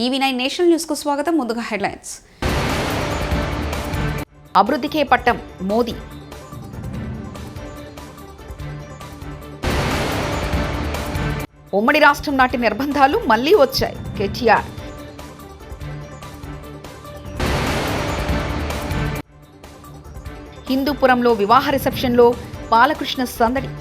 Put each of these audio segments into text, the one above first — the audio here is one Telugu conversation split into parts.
ఈవీ9 నేషనల్ న్యూస్ కు స్వాగతం. ముందుగా హెడ్లైన్స్. అభివృద్ధికే పట్టం మోదీ. ఉమ్మడి రాష్ట్రం నాటి నిర్బంధాలు మళ్లీ వచ్చాయి. కేటీఆర్. హిందూపురంలో వివాహ రిసెప్షన్లో బాలకృష్ణ సందడి.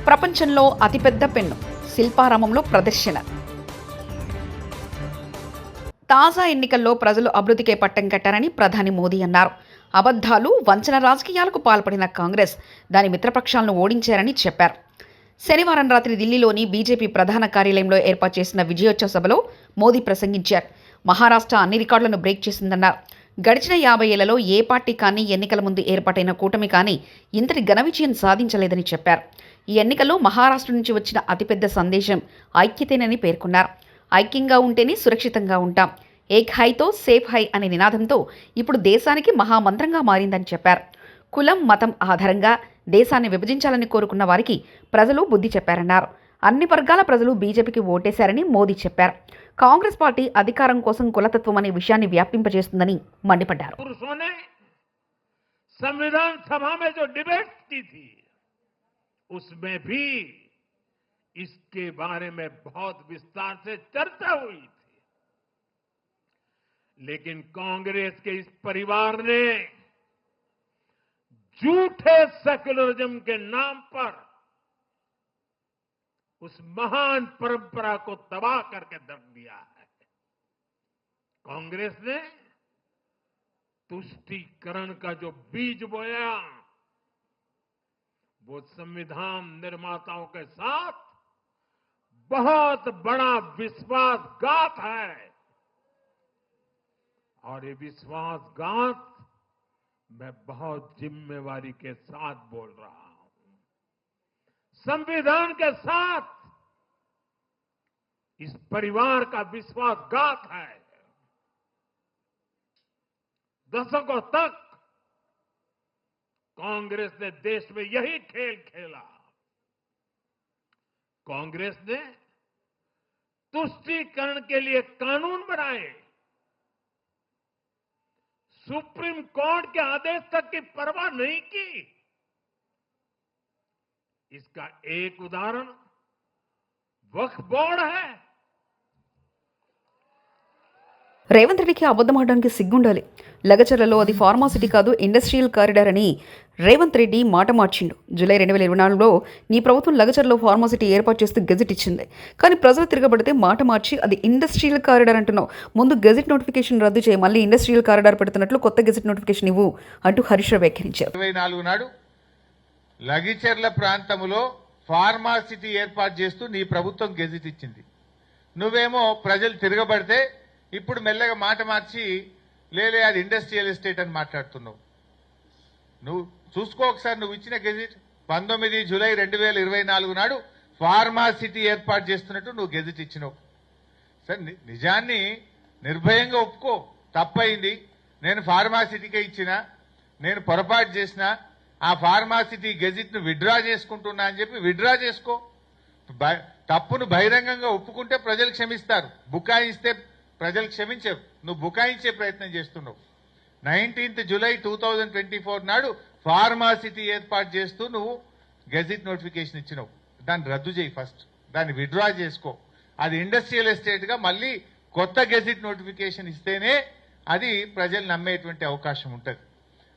ప్రపంచంలో అతిపెద్ద పెన్ను శిల్పారామంలో ప్రదర్శన. తాజా ఎన్నికల్లో ప్రజలు అభివృద్ధికే పట్టం కట్టారని ప్రధాని మోదీ అన్నారు. అబద్ధాలు, వంచన రాజకీయాలకు పాల్పడిన కాంగ్రెస్ దాని మిత్రపక్షాలను ఓడించారని చెప్పారు. శనివారం రాత్రి ఢిల్లీలోని బీజేపీ ప్రధాన కార్యాలయంలో ఏర్పాటు చేసిన విజయోత్సవ సభలో మోదీ ప్రసంగించారు. మహారాష్ట్ర అన్ని రికార్డులను బ్రేక్ చేసిందన్నారు. గడిచిన 50 ఏళ్లలో ఏ పార్టీ కానీ ఎన్నికల ముందు ఏర్పాటైన కూటమి కానీ ఇంతటి ఘన విజయం సాధించలేదని చెప్పారు. ఈ ఎన్నికల్లో మహారాష్ట్ర నుంచి వచ్చిన అతిపెద్ద సందేశం ఐక్యతేనని పేర్కొన్నారు. ఐక్యంగా ఉంటేనే సురక్షితంగా ఉంటాం. ఏక్ హైతో సేఫ్ హై అనే నినాదంతో ఇప్పుడు దేశానికి మహామంత్రంగా మారిందని చెప్పారు. కులం, మతం ఆధారంగా దేశాన్ని విభజించాలని కోరుకున్న వారికి ప్రజలు బుద్ధి చెప్పారన్నారు. అన్ని వర్గాల ప్రజలు బీజేపీకి ఓటేశారని మోదీ చెప్పారు. కాంగ్రెస్ పార్టీ అధికారం కోసం కులతత్వం అనే విషయాన్ని వ్యాపింపజేస్తుందని మండిపడ్డారు. संविधान सभा में जो डिबेट की थी उसमें भी इसके बारे में बहुत विस्तार से चर्चा हुई थी, लेकिन कांग्रेस के इस परिवार ने झूठे सेक्युलरिज्म के नाम पर उस महान परंपरा को तबाह करके रख दिया है. कांग्रेस ने तुष्टीकरण का जो बीज बोया वो संविधान निर्माताओं के साथ बहुत बड़ा विश्वासघात है, और ये विश्वासघात मैं बहुत जिम्मेवारी के साथ बोल रहा हूं. संविधान के साथ इस परिवार का विश्वासघात है. दशकों तक कांग्रेस ने देश में यही खेल खेला. कांग्रेस ने तुष्टीकरण के लिए कानून बनाए, सुप्रीम कोर्ट के आदेश तक की परवाह नहीं की. इसका एक उदाहरण वक्फ बोर्ड है. రేవంత్ రెడ్డికి అబద్ధం ఆడడానికి సిగ్గుండాలి. లగచర్లలో అది ఫార్మాసిటీ కాదు, ఇండస్ట్రియల్ కారిడార్ అని రేవంత్ రెడ్డి మాట మార్చిండు. జూలై 2024లో నీ ప్రభుత్వం లగచర్లో ఫార్మాసిటీ ఏర్పాటు చేస్తూ గెజిట్ ఇచ్చింది. కానీ ప్రజలు తిరగబడితే మాట మార్చి అది ఇండస్ట్రియల్ కారిడార్ అంటున్నావు. ముందు గెజిట్ నోటిఫికేషన్ రద్దు చేయి, మళ్ళీ ఇండస్ట్రియల్ కారిడార్ పెడుతున్నట్లు కొత్త గెజిట్ నోటిఫికేషన్ ఇవ్వు అంటూ హరీష్ రావు వ్యాఖ్యానించారు. 24 నాడు లగిచెర్ల ప్రాంతంలో ఫార్మాసిటీ ఏర్పాటు చేస్తూ నీ ప్రభుత్వం గెజిట్ ఇచ్చింది. నువ్వేమో ప్రజలు తిరగబడితే ఇప్పుడు మెల్లగా మాట మార్చి లేలే అది ఇండస్ట్రియల్ ఎస్టేట్ అని మాట్లాడుతున్నావు. నువ్వు చూసుకో ఒకసారి, నువ్వు ఇచ్చిన గెజిట్ 19 జూలై 2024 నాడు ఫార్మాసిటీ ఏర్పాటు చేస్తున్నట్టు నువ్వు గెజిట్ ఇచ్చినావు. సరే, నిజాన్ని నిర్భయంగా ఒప్పుకో, తప్పయింది, నేను ఫార్మాసిటీకే ఇచ్చిన, నేను పొరపాటు చేసిన, ఆ ఫార్మాసిటీ గెజిట్ ను విత్డ్రా చేసుకుంటున్నా అని చెప్పి విత్డ్రా చేసుకో. తప్పును బహిరంగంగా ఒప్పుకుంటే ప్రజలు క్షమిస్తారు, బుకాయిస్తే ప్రజలు క్షమించరు. నువ్వు బుకాయించే ప్రయత్నం చేస్తున్నావు. 19th జూలై 2024 నాడు ఫార్మాసిటీ ఏర్పాటు చేస్తూ నువ్వు గెజిట్ నోటిఫికేషన్ ఇచ్చినావు. దాన్ని రద్దు చేయి, ఫస్ట్ దాన్ని విత్డ్రా చేసుకో. అది ఇండస్ట్రియల్ ఎస్టేట్ గా మళ్ళీ కొత్త గెజిట్ నోటిఫికేషన్ ఇస్తేనే అది ప్రజలు నమ్మేటువంటి అవకాశం ఉంటుంది.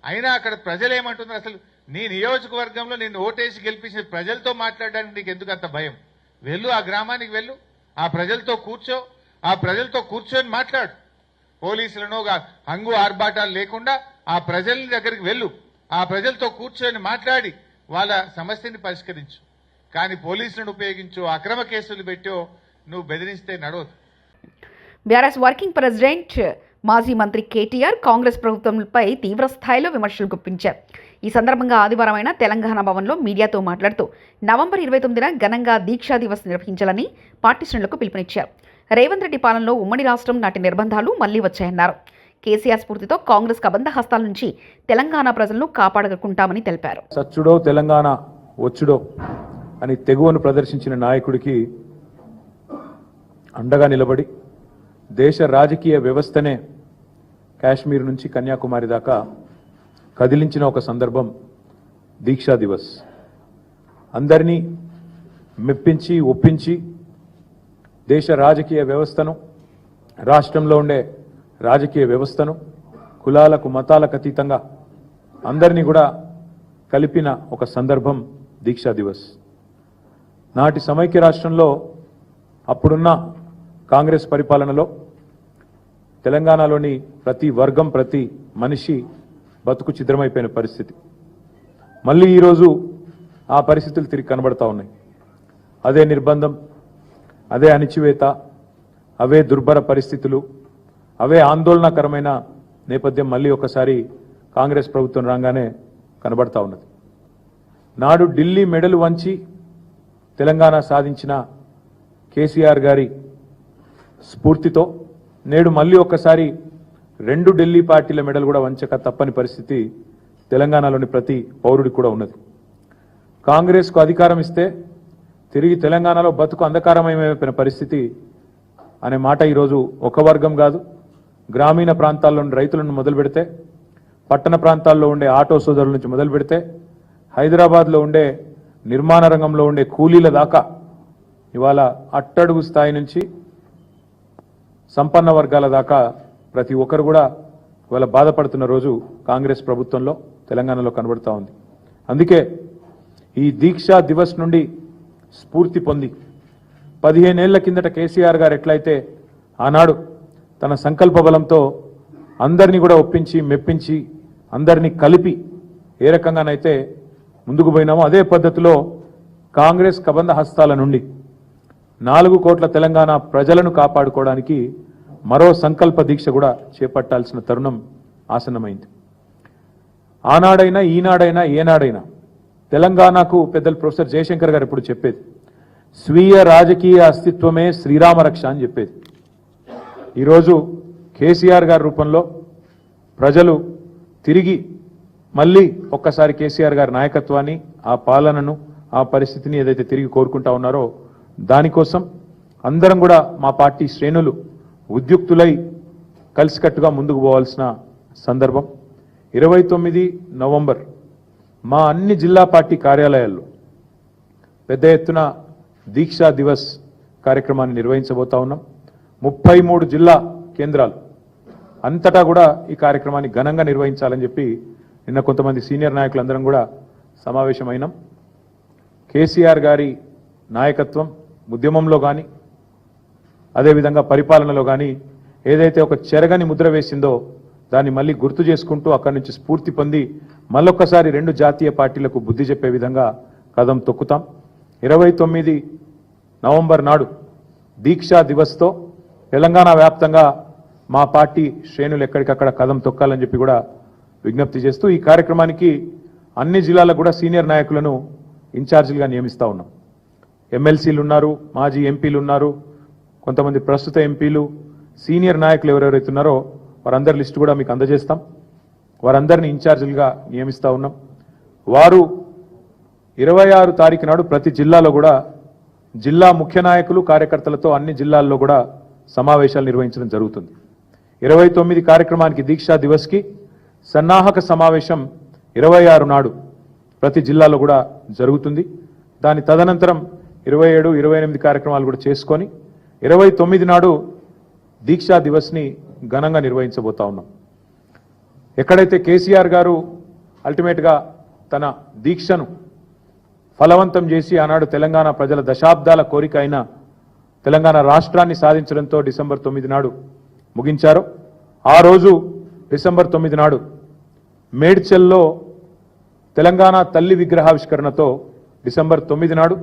అయినా అక్కడ ప్రజలు ఏమంటున్నారు, అసలు నీ నియోజకవర్గంలో నిన్ను ఓటేసి గెలిపించిన ప్రజలతో మాట్లాడడానికి నీకు ఎందుకు అంత భయం? వెళ్ళు, ఆ గ్రామానికి వెళ్ళు, ఆ ప్రజలతో కూర్చో, ఆ ప్రజలతో కూర్చొని మాట్లాడు. పోలీసులను హంగు ఆర్భాటాలు లేకుండా ఆ ప్రజల దగ్గరికి వెళ్ళు, ఆ ప్రజలతో కూర్చొని మాట్లాడి వాళ్ళ సమస్యని పరిష్కరించు. కానీ పోలీసులను ఉపయోగించు, అక్రమ కేసులు పెట్టో నువ్వు బెదిరిస్తే నడవదు. బీఆర్ఎస్ వర్కింగ్ ప్రెసిడెంట్ మాజీ మంత్రి కేటీఆర్ కాంగ్రెస్ ప్రభుత్వంపై తీవ్ర స్థాయిలో విమర్శలు గుప్పించారు. ఈ సందర్భంగా ఆదివారం అయిన తెలంగాణ భవన్లో మీడియాతో మాట్లాడుతూ నవంబర్ 29న ఘనంగా దీక్షా దివస్ నిర్వహించాలని పార్టీ శ్రేణులకు పిలుపునిచ్చారు. రేవంత్ రెడ్డి పాలనలో ఉమ్మడి రాష్ట్రం నాటి నిర్బంధాలు మళ్లీ వచ్చాయన్నారు. కేసీఆర్ స్ఫూర్తితో కాంగ్రెస్ కబంధ హస్తాల నుంచి తెలంగాణ ప్రజలను కాపాడుకుంటామని తెలిపారు. సచ్చుడో తెలంగాణ వచ్చుడో అని తెగువను ప్రదర్శించిన నాయకుడికి అండగా నిలబడి దేశ రాజకీయ వ్యవస్థనే కాశ్మీర్ నుంచి కన్యాకుమారి దాకా కదిలించిన ఒక సందర్భం దీక్షా దివస్. అందరినీ మెప్పించి ఒప్పించి దేశ రాజకీయ వ్యవస్థను, రాష్ట్రంలో ఉండే రాజకీయ వ్యవస్థను కులాలకు మతాలకు అతీతంగా అందరినీ కూడా కలిపిన ఒక సందర్భం దీక్షా దివస్. నాటి సమైక్య రాష్ట్రంలో అప్పుడున్న కాంగ్రెస్ పరిపాలనలో తెలంగాణలోని ప్రతి వర్గం, ప్రతి మనిషి బతుకు ఛిద్రమైపోయిన పరిస్థితి. మళ్ళీ ఈరోజు ఆ పరిస్థితులు తిరిగి కనబడతా ఉన్నాయి. అదే నిర్బంధం, అదే అణిచివేత, అవే దుర్భర పరిస్థితులు, అవే ఆందోళనకరమైన నేపథ్యం మళ్ళీ ఒకసారి కాంగ్రెస్ ప్రభుత్వం రాగానే కనబడతా ఉన్నది. నాడు ఢిల్లీ మెడలు వంచి తెలంగాణ సాధించిన కేసీఆర్ గారి స్ఫూర్తితో నేడు మళ్ళీ ఒక్కసారి రెండు ఢిల్లీ పార్టీల మెడలు కూడా వంచక తప్పని పరిస్థితి తెలంగాణలోని ప్రతి పౌరుడికి కూడా ఉన్నది. కాంగ్రెస్కు అధికారం ఇస్తే తిరిగి తెలంగాణలో బతుకు అంధకారమయమైపోయిన పరిస్థితి అనే మాట ఈరోజు ఒక వర్గం కాదు, గ్రామీణ ప్రాంతాల్లోని రైతులను మొదలు పెడితే, పట్టణ ప్రాంతాల్లో ఉండే ఆటో సోదరుల నుంచి మొదలు పెడితే, హైదరాబాద్లో ఉండే నిర్మాణ రంగంలో ఉండే కూలీల దాకా ఇవాళ అట్టడుగు స్థాయి నుంచి సంపన్న వర్గాల దాకా ప్రతి ఒక్కరు కూడా ఇవాళ బాధపడుతున్న రోజు కాంగ్రెస్ ప్రభుత్వంలో తెలంగాణలో కనబడతా ఉంది. అందుకే ఈ దీక్షా దివస్ నుండి స్ఫూర్తి పొంది 15 ఏళ్ల కిందట కేసీఆర్ గారు ఎట్లయితే ఆనాడు తన సంకల్ప బలంతో అందరినీ కూడా ఒప్పించి మెప్పించి అందరినీ కలిపి ఏ రకంగానైతే ముందుకు పోయినామో అదే పద్ధతిలో కాంగ్రెస్ కబంధ హస్తాల నుండి 4 కోట్ల తెలంగాణ ప్రజలను కాపాడుకోవడానికి మరో సంకల్ప దీక్ష కూడా చేపట్టాల్సిన తరుణం ఆసన్నమైంది. ఆనాడైనా ఈనాడైనా ఏనాడైనా తెలంగాణకు పెద్దలు ప్రొఫెసర్ జయశంకర్ గారు ఇప్పుడు చెప్పేది స్వీయ రాజకీయ అస్తిత్వమే శ్రీరామ రక్ష అని చెప్పేది. ఈరోజు కేసీఆర్ గారి రూపంలో ప్రజలు తిరిగి మళ్ళీ ఒక్కసారి కేసీఆర్ గారి నాయకత్వాన్ని, ఆ పాలనను, ఆ పరిస్థితిని ఏదైతే తిరిగి కోరుకుంటా ఉన్నారో దానికోసం అందరం కూడా మా పార్టీ శ్రేణులు ఉద్యుక్తులై కలిసికట్టుగా ముందుకు పోవాల్సిన సందర్భం. 29 నవంబర్ మా అన్ని జిల్లా పార్టీ కార్యాలయాల్లో పెద్ద ఎత్తున దీక్షా దివస్ కార్యక్రమాన్ని నిర్వహించబోతా ఉన్నాం. 33 జిల్లా కేంద్రాలు అంతటా కూడా ఈ కార్యక్రమాన్ని ఘనంగా నిర్వహించాలని చెప్పి నిన్న కొంతమంది సీనియర్ నాయకులందరం కూడా సమావేశమైనాం. కేసీఆర్ గారి నాయకత్వం ఉద్యమంలో కానీ అదేవిధంగా పరిపాలనలో కానీ ఏదైతే ఒక చెరగని ముద్ర వేసిందో దాన్ని మళ్ళీ గుర్తు చేసుకుంటూ అక్కడి నుంచి స్ఫూర్తి పొంది మళ్ళొక్కసారి 2 జాతీయ పార్టీలకు బుద్ధి చెప్పే విధంగా కదం తొక్కుతాం. 29 నవంబర్ నాడు దీక్షా దివస్తో తెలంగాణ వ్యాప్తంగా మా పార్టీ శ్రేణులు ఎక్కడికక్కడ కదం తొక్కాలని చెప్పి కూడా విజ్ఞప్తి చేస్తూ ఈ కార్యక్రమానికి అన్ని జిల్లాలకు కూడా సీనియర్ నాయకులను ఇన్ఛార్జీలుగా నియమిస్తా ఉన్నాం. ఎమ్మెల్సీలు ఉన్నారు, మాజీ ఎంపీలు ఉన్నారు, కొంతమంది ప్రస్తుత ఎంపీలు, సీనియర్ నాయకులు ఎవరెవరైతే ఉన్నారో వారందరి లిస్టు కూడా మీకు అందజేస్తాం. వారందరినీ ఇన్ఛార్జీలుగా నియమిస్తా ఉన్నాం. వారు 26 తారీఖు నాడు ప్రతి జిల్లాలో కూడా జిల్లా ముఖ్య నాయకులు, కార్యకర్తలతో అన్ని జిల్లాల్లో కూడా సమావేశాలు నిర్వహించడం జరుగుతుంది. 29 కార్యక్రమానికి దీక్షా దివస్కి సన్నాహక సమావేశం 26 నాడు ప్రతి జిల్లాలో కూడా జరుగుతుంది. దాని తదనంతరం 27, 28 కార్యక్రమాలు కూడా చేసుకొని 29 నాడు దీక్షా దివస్ని ఘనంగా నిర్వహించబోతా ఉన్నాం. ఎక్కడైతే కేసీఆర్ గారు అల్టిమేట్గా తన దీక్షను ఫలవంతం చేసి ఆనాడు తెలంగాణ ప్రజల దశాబ్దాల కోరిక అయిన తెలంగాణ రాష్ట్రాన్ని సాధించడంతో డిసెంబర్ 9 నాడు ముగించారో ఆ రోజు డిసెంబర్ 9 నాడు మేడ్చల్లో తెలంగాణ తల్లి విగ్రహావిష్కరణతో డిసెంబర్ 9 నాడు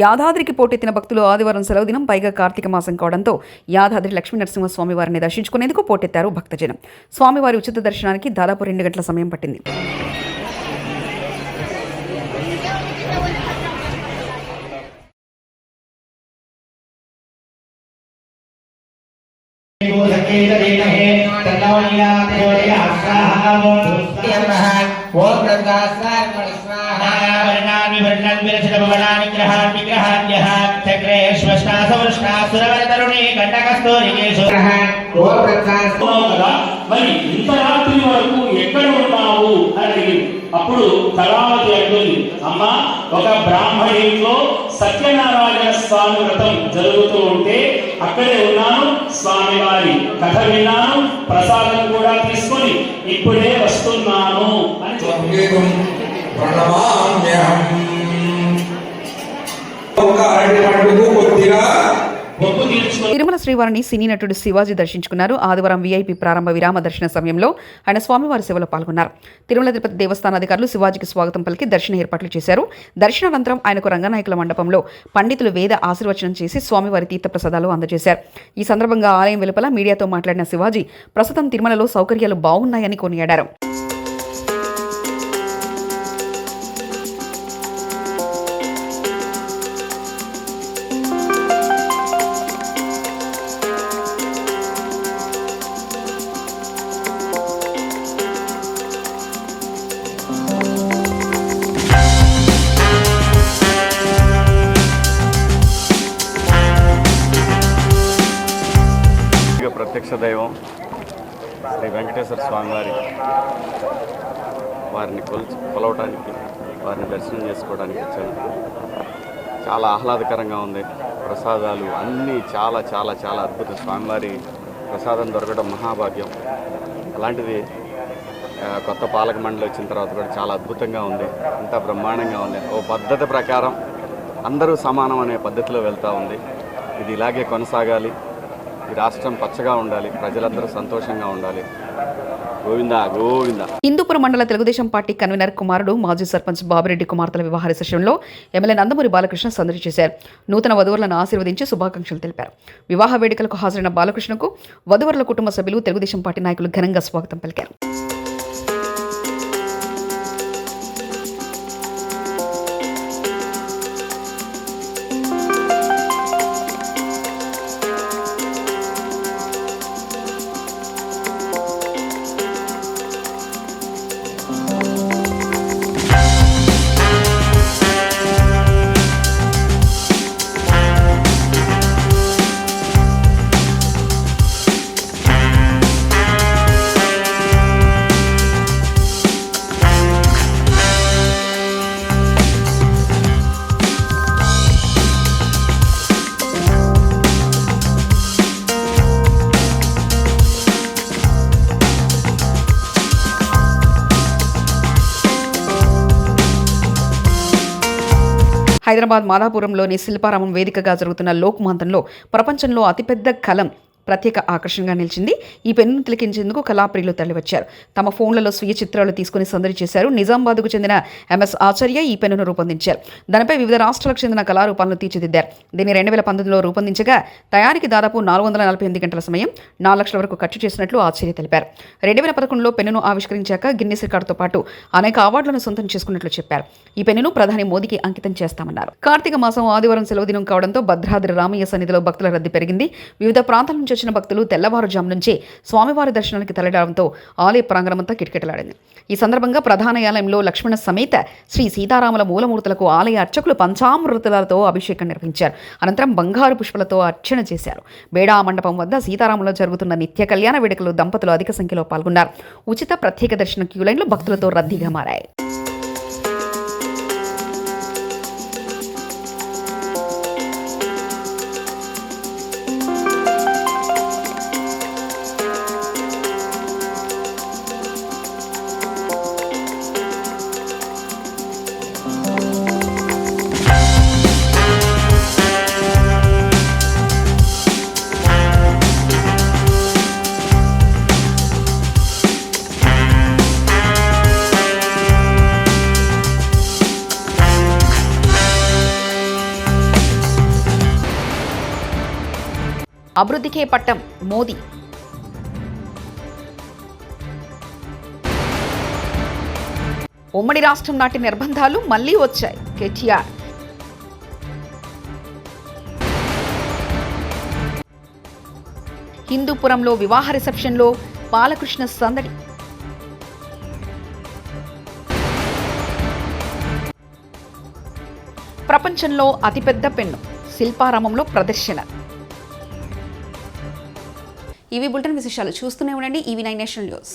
యాదాద్రికి పోటెత్తిన భక్తులు ఆదివారం సెలవు దినం, పైగా కార్తీక మాసం కావడంతో యాదాద్రి లక్ష్మీ నరసింహస్వామి వారిని దర్శించుకునేందుకు పోటెత్తారు భక్తజనం. స్వామివారి ఉచిత దర్శనానికి దాదాపు 2 గంటల సమయం పట్టింది. ఓం విగ్రహాద్యః చక్రే శ్వష్టాసవృష్టాసురవరతరుణే కంటకస్తోరికేషు కదా మరి ఇంత రాత్రి వరకు ఎక్కడ ఉన్నావు అని అడిగింది. అప్పుడు కళావతి అంటుంది, అమ్మా ఒక బ్రాహ్మణిలో సత్యనారాయణ స్వామి వ్రతం జరుగుతూ ఉంటే అక్కడే ఉన్నాను, స్వామి వారి కథ విన్నాను, ప్రసాదం కూడా తీసుకొని ఇప్పుడే వస్తున్నాను అని చెప్పారు. తిరుమల శ్రీవారిని సినీ నటుడు శివాజీ దర్శించుకున్నారు. ఆదివారం వీఐపీ ప్రారంభ విరామ దర్శన సమయంలో ఆయన స్వామివారి సేవలో పాల్గొన్నారు. తిరుమల తిరుపతి దేవస్థాన అధికారులు శివాజీకి స్వాగతం పలికి దర్శన ఏర్పాట్లు చేశారు. దర్శనానంతరం ఆయనకు రంగనాయకుల మండపంలో పండితులు వేద ఆశీర్వచనం చేసి స్వామివారి తీర్థప్రసాదాలు అందజేశారు. ఈ సందర్భంగా ఆలయం వెలుపల మీడియాతో మాట్లాడిన శివాజీ ప్రస్తుతం తిరుమలలో సౌకర్యాలు బాగున్నాయని కొనియాడారు. ప్రత్యక్ష దైవం శ్రీ వెంకటేశ్వర స్వామి వారిని కొలవటానికి, వారిని దర్శనం చేసుకోవడానికి వచ్చాను. చాలా ఆహ్లాదకరంగా ఉంది. ప్రసాదాలు అన్నీ చాలా చాలా చాలా అద్భుతం. స్వామివారి ప్రసాదం దొరకడం మహాభాగ్యం. అలాంటిది కొత్త పాలక మండలి వచ్చిన తర్వాత కూడా చాలా అద్భుతంగా ఉంది. అంతా బ్రహ్మాండంగా ఉంది. ఓ పద్ధతి ప్రకారం అందరూ సమానం అనే పద్ధతిలో వెళ్తూ ఉంది. ఇది ఇలాగే కొనసాగాలి. ఈ రాష్ట్రం పచ్చగా ఉండాలి, ప్రజలందరూ సంతోషంగా ఉండాలి. గోవిందా గోవిందా. హిందూపురం మండల తెలుగుదేశం పార్టీ కన్వీనర్ కుమారుడు మాజీ సర్పంచ్ బాబిరెడ్డి కుమార్తెల వివాహ రిసెప్షన్లో ఎమ్మెల్యే నందమూరి బాలకృష్ణ సందడి చేశారు. నూతన వధువులను ఆశీర్వదించి శుభాకాంక్షలు తెలిపారు. వివాహ వేడుకలకు హాజరైన బాలకృష్ణకు వధువరుల కుటుంబ సభ్యులు, తెలుగుదేశం పార్టీ నాయకులు ఘనంగా స్వాగతం పలికారు. హైదరాబాద్ మాదాపురంలోని శిల్పారామం వేదికగా జరుగుతున్న లోక్మాంతంలో ప్రపంచంలో అతిపెద్ద కలం ప్రత్యేక ఆకర్షణగా నిలిచింది. ఈ పెన్నును తిలకించేందుకు కళాప్రియులు తరలివచ్చారు. తమ ఫోన్లలో స్వీయ చిత్రాలు తీసుకుని సందడి చేశారు. నిజామాబాద్కు చెందిన ఎంఎస్ ఆచార్య ఈ పెన్నును రూపొందించారు. దానిపై వివిధ రాష్ట్రాలకు చెందిన కళారూపాలను తీర్చిదిద్దారు. దీన్ని 2019లో రూపొందించగా తయారీకి దాదాపు 448 గంటల సమయం, 4 లక్షల వరకు ఖర్చు చేసినట్లు ఆచార్య తెలిపారు. 2011లో పెన్నును ఆవిష్కరించాక గిన్నిస్ రికార్డుతో పాటు అనేక అవార్డులను సొంతం చేసుకున్నట్లు చెప్పారు. ఈ పెన్నును ప్రధాని మోదీకి అంకితం చేస్తామన్నారు. కార్తీక మాసం ఆదివారం సెలవు దినం కావడంతో భద్రాద్రి రామయ్య సన్నిధిలో భక్తుల రద్దీ పెరిగింది. వివిధ ప్రాంతాల నుంచి వచ్చిన భక్తులు తెల్లవారుజాము నుంచే స్వామివారి దర్శనానికి తరలిరావడంతో ఆలయ ప్రాంగణమంతా కిటకిటలాడింది. ఈ సందర్భంగా ప్రధాన ఆలయంలో లక్ష్మణ సమేత శ్రీ సీతారాముల మూలమూర్తులకు ఆలయ అర్చకులు పంచామృతాలతో అభిషేకం నిర్వహించారు. అనంతరం బంగారు పుష్పలతో అర్చన చేశారు. బేడా మండపం వద్ద సీతారాములో జరుగుతున్న నిత్య కళ్యాణ వేడుకలు దంపతులు అధిక సంఖ్యలో పాల్గొన్నారు. ఉచిత ప్రత్యేక దర్శన క్యూ లైన్లు భక్తులతో రద్దీగా మారాయి. అభివృద్ధికే పట్టం మోదీ. ఉమ్మడి రాష్ట్రం నాటి నిర్బంధాలు మళ్లీ వచ్చాయి. కేటీఆర్ హిందూపురంలో వివాహ రిసెప్షన్లో బాలకృష్ణ సందడి. ప్రపంచ ప్రపంచంలో అతిపెద్ద పెన్ను శిల్పారామంలో ప్రదర్శన. ఇవి బులెటిన్ విశేషాలు. చూస్తూనే ఉండండి EV9 నేషనల్ న్యూస్.